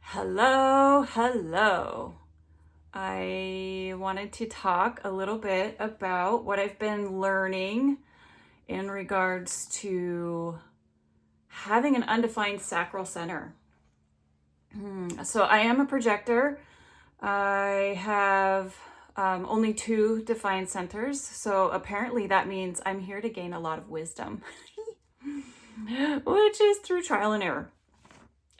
Hello. I wanted to talk a little bit about what I've been learning in regards to having an undefined sacral center. So I am a projector. I have only 2 defined centers. So apparently that means I'm here to gain a lot of wisdom, which is through trial and error.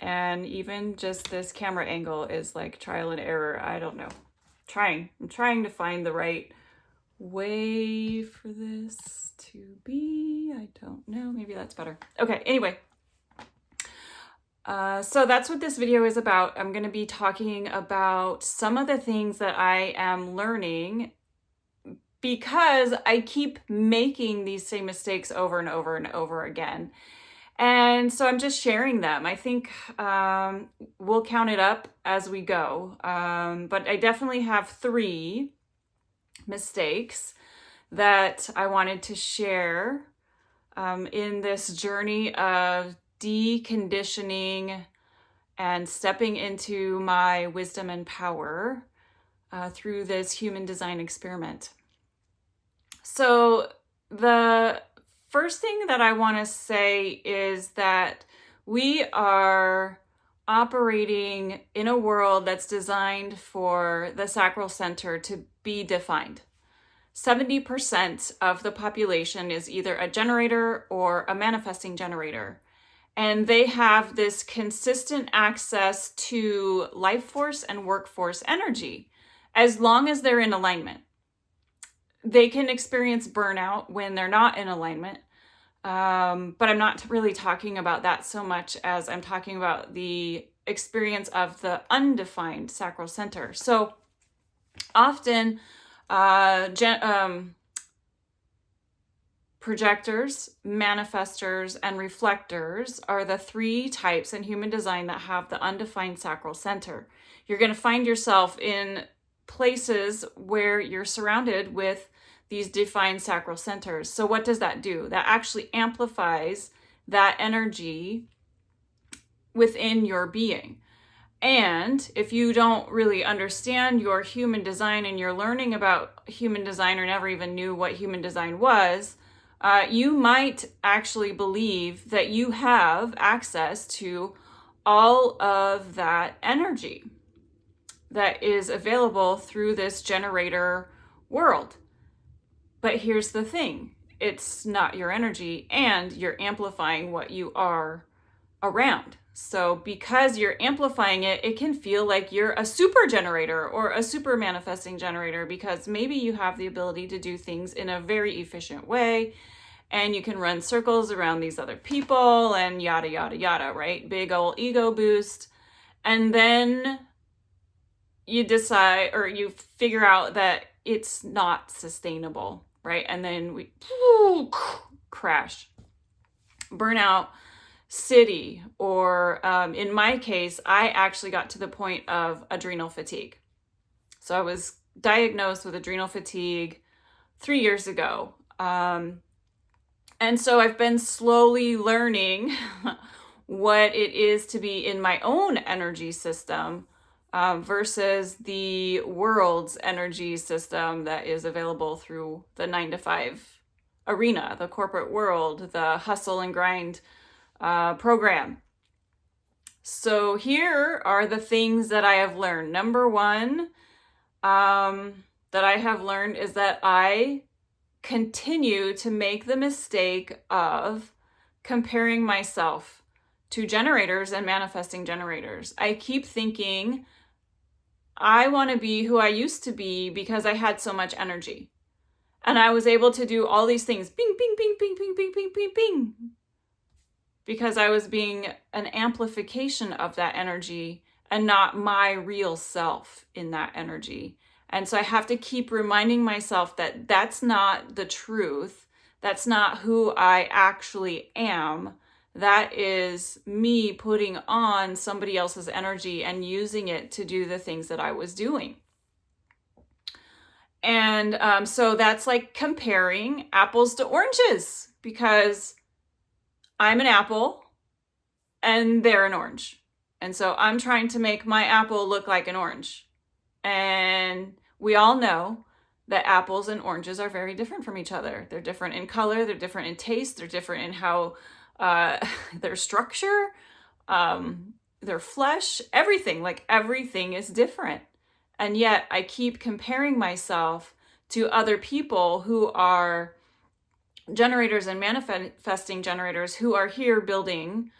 And even just this camera angle is like trial and error. I don't know. I'm trying to find the right way for this to be. I don't know. Maybe that's better. Okay, anyway. So that's what this video is about. I'm going to be talking about some of the things that I am learning because I keep making these same mistakes over and over and over again. And so I'm just sharing them. I think we'll count it up as we go. But I definitely have 3 mistakes that I wanted to share in this journey of deconditioning and stepping into my wisdom and power through this human design experiment. So the first thing that I want to say is that we are operating in a world that's designed for the sacral center to be defined. 70% of the population is either a generator or a manifesting generator. And they have this consistent access to life force and workforce energy as long as they're in alignment. They can experience burnout when they're not in alignment. But I'm not really talking about that so much as I'm talking about the experience of the undefined sacral center. So often, projectors, manifestors, and reflectors are the 3 types in human design that have the undefined sacral center. You're going to find yourself in places where you're surrounded with these defined sacral centers. So what does that do? That actually amplifies that energy within your being. And if you don't really understand your human design and you're learning about human design or never even knew what human design was, you might actually believe that you have access to all of that energy that is available through this generator world. But here's the thing, it's not your energy and you're amplifying what you are around. So because you're amplifying it, it can feel like you're a super generator or a super manifesting generator because maybe you have the ability to do things in a very efficient way and you can run circles around these other people and yada, yada, yada, right? Big old ego boost. And then you decide or you figure out that it's not sustainable, right? And then we crash, burnout city, or in my case, I actually got to the point of adrenal fatigue. So I was diagnosed with adrenal fatigue 3 years ago. And so I've been slowly learning what it is to be in my own energy system versus the world's energy system that is available through the 9-to-5 arena, the corporate world, the hustle and grind program. So here are the things that I have learned. Number 1 that I have learned is that I continue to make the mistake of comparing myself to generators and manifesting generators. I keep thinking I want to be who I used to be because I had so much energy. And I was able to do all these things, bing, bing, bing, bing, bing, bing, bing, bing, bing, because I was being an amplification of that energy and not my real self in that energy. And so I have to keep reminding myself that that's not the truth. That's not who I actually am. That is me putting on somebody else's energy and using it to do the things that I was doing. And so that's like comparing apples to oranges, because I'm an apple and they're an orange. And so I'm trying to make my apple look like an orange. And we all know that apples and oranges are very different from each other. They're different in color, they're different in taste, they're different in how their structure, their flesh, everything, like everything is different. And yet I keep comparing myself to other people who are generators and manifesting generators who are here building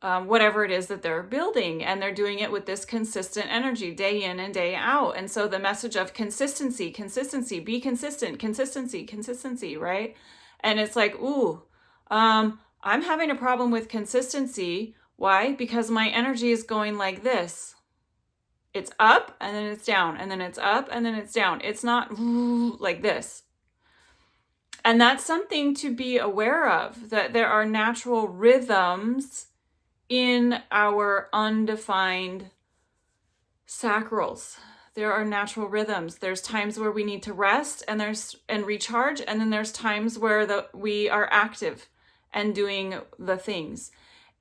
whatever it is that they're building, and they're doing it with this consistent energy day in and day out. And so the message of consistency, be consistent, consistency, right? And it's like, ooh, I'm having a problem with consistency. Why? Because my energy is going like this. It's up and then it's down, and then it's up and then it's down. It's not like this. And that's something to be aware of, that there are natural rhythms in our undefined sacrals. There are natural rhythms. There's times where we need to rest and recharge, and then there's times where we are active and doing the things.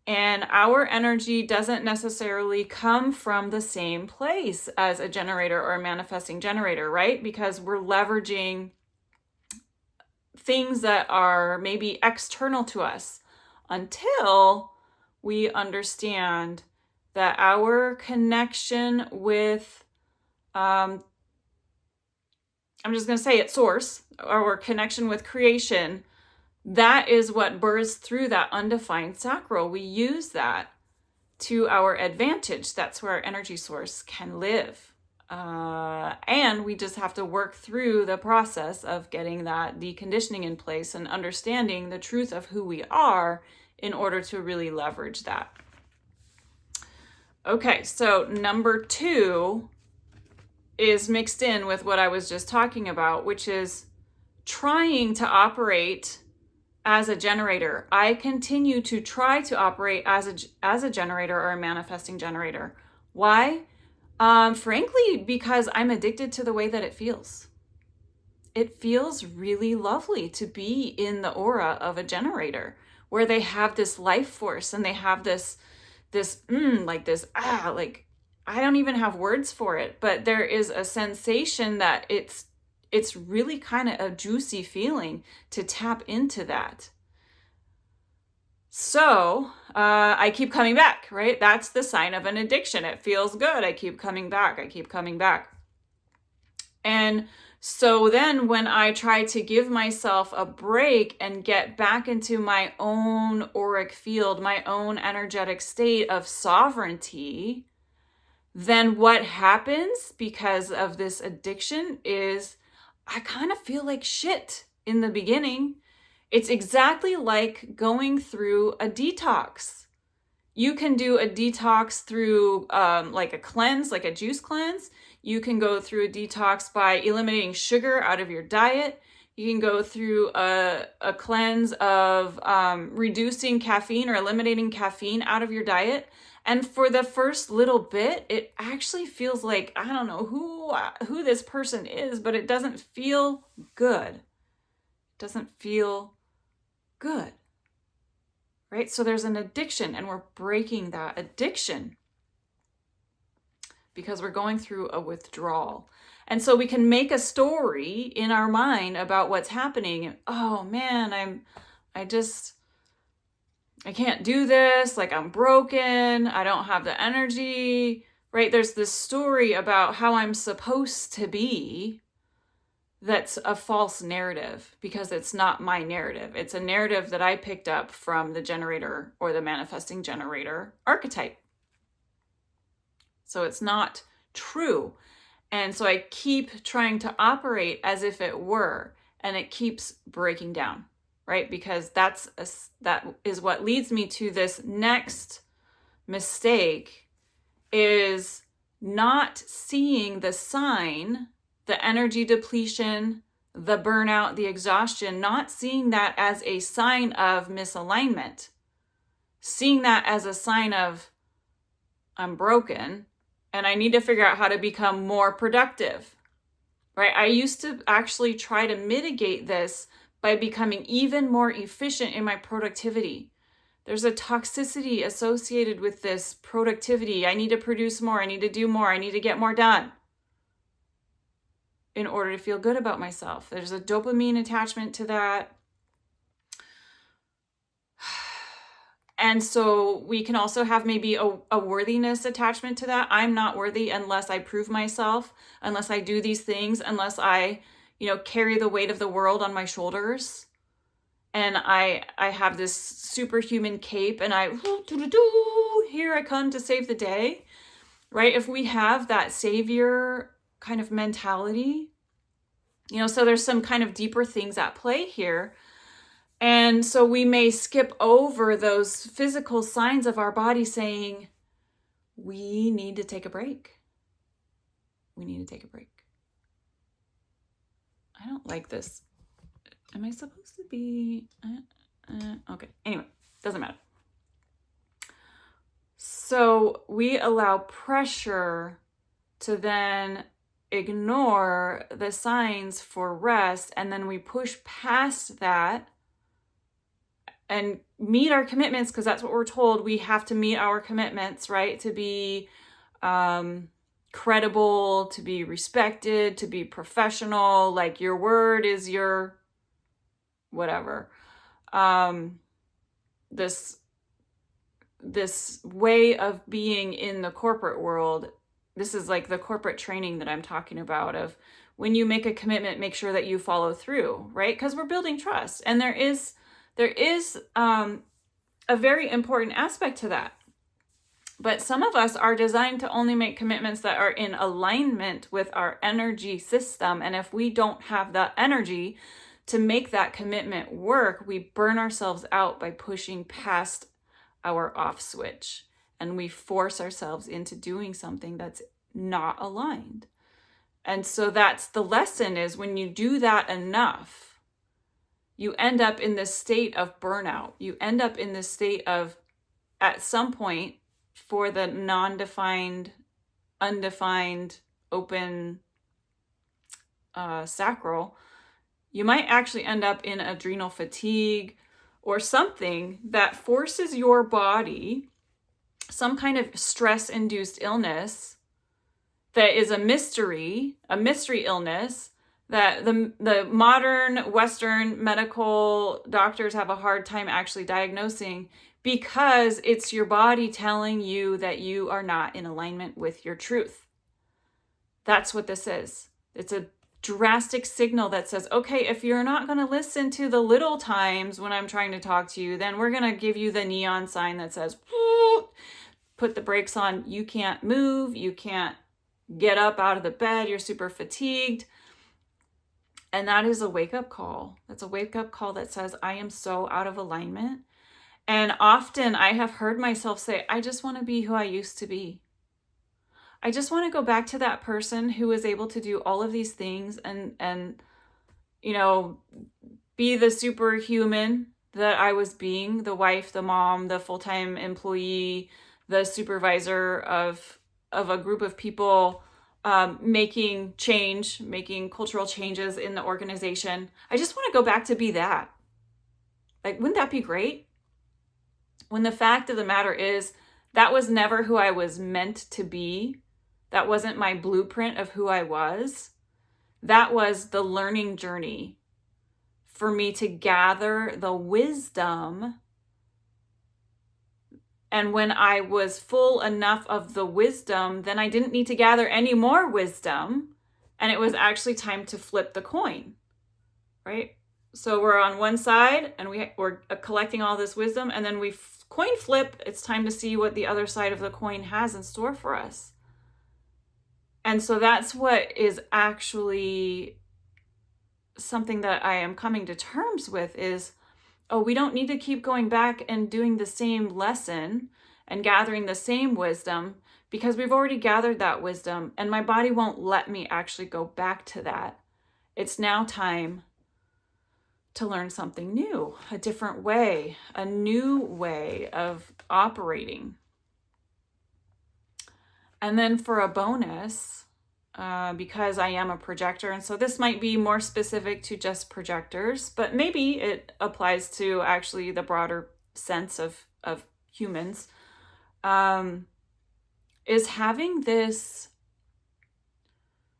And our energy doesn't necessarily come from the same place as a generator or a manifesting generator, right? Because we're leveraging things that are maybe external to us until we understand that our connection with, I'm just going to say it, source, our connection with creation, that is what bursts through that undefined sacral. We use that to our advantage. That's where our energy source can live. And we just have to work through the process of getting that deconditioning in place and understanding the truth of who we are in order to really leverage that. Okay, so number 2 is mixed in with what I was just talking about, which is trying to operate as a generator. I continue to try to operate as a generator or a manifesting generator. Why? Frankly, because I'm addicted to the way that it feels. It feels really lovely to be in the aura of a generator, where they have this life force and they have this like, I don't even have words for it, but there is a sensation that it's really kind of a juicy feeling to tap into that. So I keep coming back, right? That's the sign of an addiction. It feels good. I keep coming back. And so then when I try to give myself a break and get back into my own auric field, my own energetic state of sovereignty, then what happens because of this addiction is I kind of feel like shit in the beginning. It's exactly like going through a detox. You can do a detox through like a cleanse, like a juice cleanse. You can go through a detox by eliminating sugar out of your diet. You can go through a cleanse of reducing caffeine or eliminating caffeine out of your diet. And for the first little bit, it actually feels like, I don't know who this person is, but it doesn't feel good. It doesn't feel good. Right? So there's an addiction, and we're breaking that addiction because we're going through a withdrawal. And so we can make a story in our mind about what's happening. Oh man, I can't do this. Like, I'm broken. I don't have the energy, right? There's this story about how I'm supposed to be. That's a false narrative because it's not my narrative. It's a narrative that I picked up from the generator or the manifesting generator archetype. So it's not true. And so I keep trying to operate as if it were, and it keeps breaking down, right? Because that is what leads me to this next mistake, is not seeing the sign, the energy depletion, the burnout, the exhaustion, not seeing that as a sign of misalignment, seeing that as a sign of I'm broken and I need to figure out how to become more productive, right? I used to actually try to mitigate this by becoming even more efficient in my productivity. There's a toxicity associated with this productivity. I need to produce more. I need to do more. I need to get more done in order to feel good about myself. There's a dopamine attachment to that. And so we can also have maybe a worthiness attachment to that. I'm not worthy unless I prove myself, unless I do these things, unless I, carry the weight of the world on my shoulders. And I have this superhuman cape and here I come to save the day, right? If we have that savior kind of mentality, so there's some kind of deeper things at play here. And so we may skip over those physical signs of our body saying, we need to take a break. We need to take a break. I don't like this. Am I supposed to be? Okay. Anyway, doesn't matter. So we allow pressure to then ignore the signs for rest. And then we push past that and meet our commitments, because that's what we're told. We have to meet our commitments, right? To be credible, to be respected, to be professional. Like your word is your whatever. This way of being in the corporate world, this is like the corporate training that I'm talking about, of when you make a commitment, make sure that you follow through, right? Because we're building trust. And there is a very important aspect to that. But some of us are designed to only make commitments that are in alignment with our energy system. And if we don't have the energy to make that commitment work, we burn ourselves out by pushing past our off switch. And we force ourselves into doing something that's not aligned. And so that's the lesson, is when you do that enough, you end up in this state of burnout. You end up in this state of, at some point, for the non-defined, undefined, open sacral, you might actually end up in adrenal fatigue or something that forces your body, some kind of stress-induced illness that is a mystery illness, that the modern Western medical doctors have a hard time actually diagnosing, because it's your body telling you that you are not in alignment with your truth. That's what this is. It's a drastic signal that says, okay, if you're not going to listen to the little times when I'm trying to talk to you, then we're going to give you the neon sign that says, put the brakes on. You can't move. You can't get up out of the bed. You're super fatigued. And that is a wake-up call. That's a wake-up call that says, I am so out of alignment. And often I have heard myself say, I just want to be who I used to be. I just want to go back to that person who was able to do all of these things and be the superhuman that I was being, the wife, the mom, the full-time employee, the supervisor of a group of people, making cultural changes in the organization. I just want to go back to be that. Like, wouldn't that be great? When the fact of the matter is, that was never who I was meant to be. That wasn't my blueprint of who I was. That was the learning journey for me to gather the wisdom. And when I was full enough of the wisdom, then I didn't need to gather any more wisdom. And it was actually time to flip the coin, right? So we're on one side and we're collecting all this wisdom, and then we coin flip. It's time to see what the other side of the coin has in store for us. And so that's what is actually something that I am coming to terms with is, we don't need to keep going back and doing the same lesson and gathering the same wisdom, because we've already gathered that wisdom and my body won't let me actually go back to that. It's now time to learn something new, a different way, a new way of operating. And then for a bonus, because I am a projector, and so this might be more specific to just projectors, but maybe it applies to actually the broader sense of of humans, is having this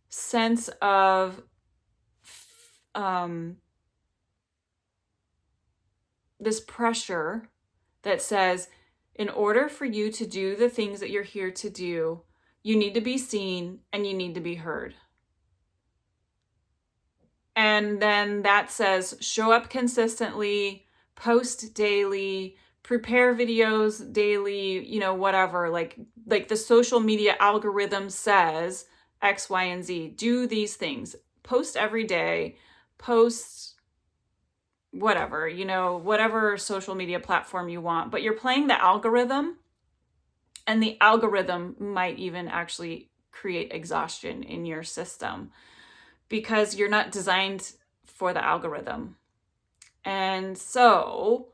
sense of this pressure that says, in order for you to do the things that you're here to do, you need to be seen and you need to be heard. And then that says, show up consistently, post daily, prepare videos daily, whatever. Like the social media algorithm says X, Y, and Z. Do these things. Post every day. Post whatever, whatever social media platform you want. But you're playing the algorithm, and the algorithm might even actually create exhaustion in your system, because you're not designed for the algorithm. And so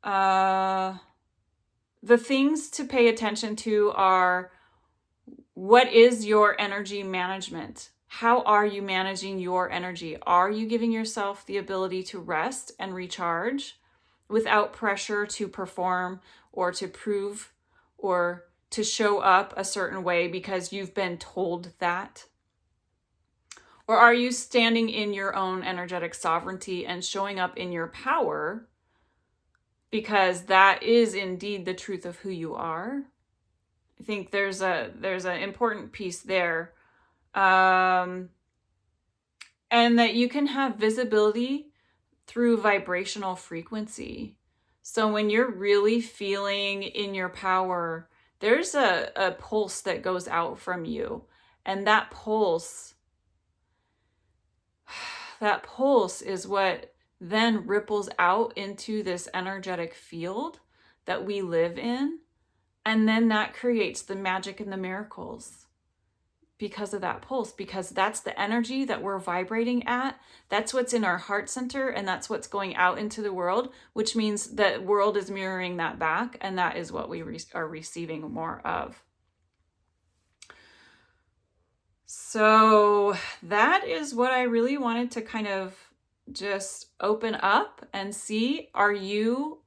the things to pay attention to are, what is your energy management? How are you managing your energy? Are you giving yourself the ability to rest and recharge without pressure to perform or to prove or to show up a certain way because you've been told that? Or are you standing in your own energetic sovereignty and showing up in your power because that is indeed the truth of who you are? I think there's an important piece there. And that you can have visibility through vibrational frequency. So when you're really feeling in your power, there's a pulse that goes out from you. And that pulse is what then ripples out into this energetic field that we live in. And then that creates the magic and the miracles because of that pulse, because that's the energy that we're vibrating at. That's what's in our heart center, and that's what's going out into the world, which means the world is mirroring that back, and that is what we are receiving more of. So that is what I really wanted to kind of just open up and see. Are you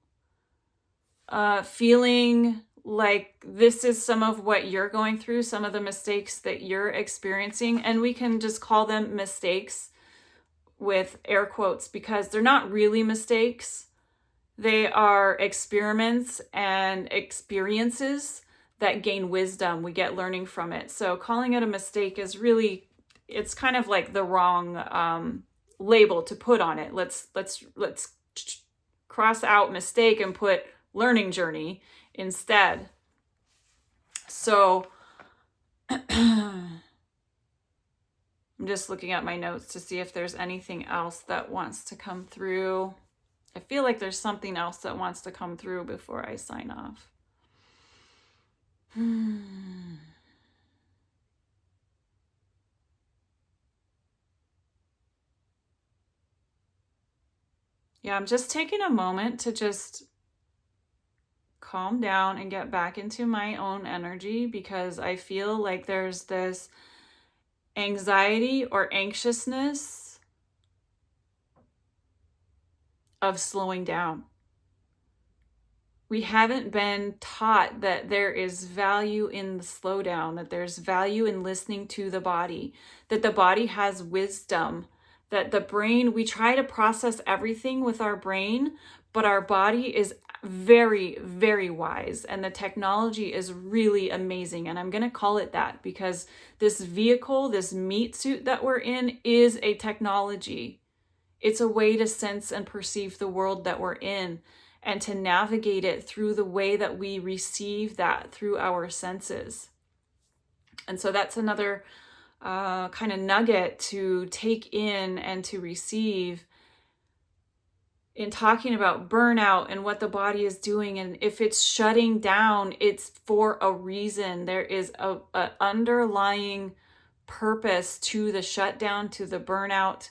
feeling like this is some of what you're going through, some of the mistakes that you're experiencing? And we can just call them mistakes with air quotes, because they're not really mistakes. They are experiments and experiences that gain wisdom. We get learning from it. So calling it a mistake is really, it's kind of like the wrong label to put on it. Let's cross out mistake and put learning journey instead. So I'm just looking at my notes to see if there's anything else that wants to come through. I feel like there's something else that wants to come through before I sign off. Yeah, I'm just taking a moment to just calm down and get back into my own energy, because I feel like there's this anxiety or anxiousness of slowing down. We haven't been taught that there is value in the slowdown, that there's value in listening to the body, that the body has wisdom, that the brain, we try to process everything with our brain, but our body is very, very wise, and the technology is really amazing. And I'm going to call it that because this vehicle, this meat suit that we're in, is a technology. It's a way to sense and perceive the world that we're in, and to navigate it through the way that we receive that through our senses. And so that's another kind of nugget to take in and to receive in talking about burnout and what the body is doing. And if it's shutting down, it's for a reason. There is a underlying purpose to the shutdown, to the burnout.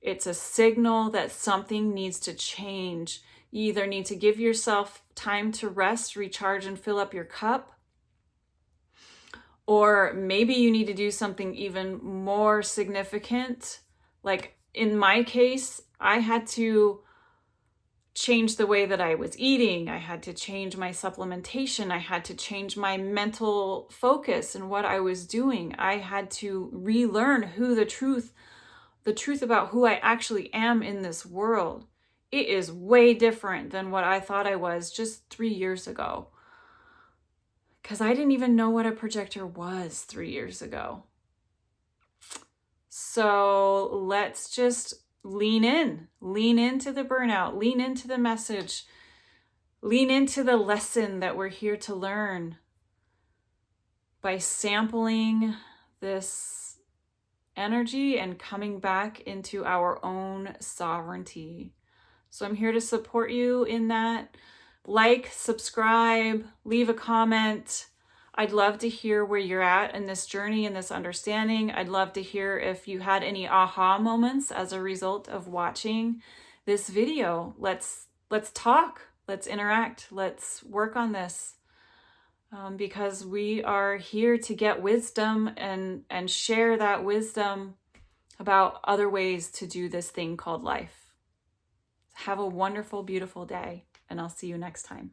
It's a signal that something needs to change. You either need to give yourself time to rest, recharge, and fill up your cup, or maybe you need to do something even more significant. Like in my case, I had to change the way that I was eating. I had to change my supplementation. I had to change my mental focus and what I was doing. I had to relearn the truth about who I actually am in this world. It is way different than what I thought I was just 3 years ago. Because I didn't even know what a projector was 3 years ago. So let's just lean into the burnout, lean into the message, lean into the lesson that we're here to learn by sampling this energy and coming back into our own sovereignty. So I'm here to support you in that. Like, subscribe, leave a comment. I'd love to hear where you're at in this journey and this understanding. I'd love to hear if you had any aha moments as a result of watching this video. Let's talk, let's interact, let's work on this, because we are here to get wisdom and share that wisdom about other ways to do this thing called life. Have a wonderful, beautiful day, and I'll see you next time.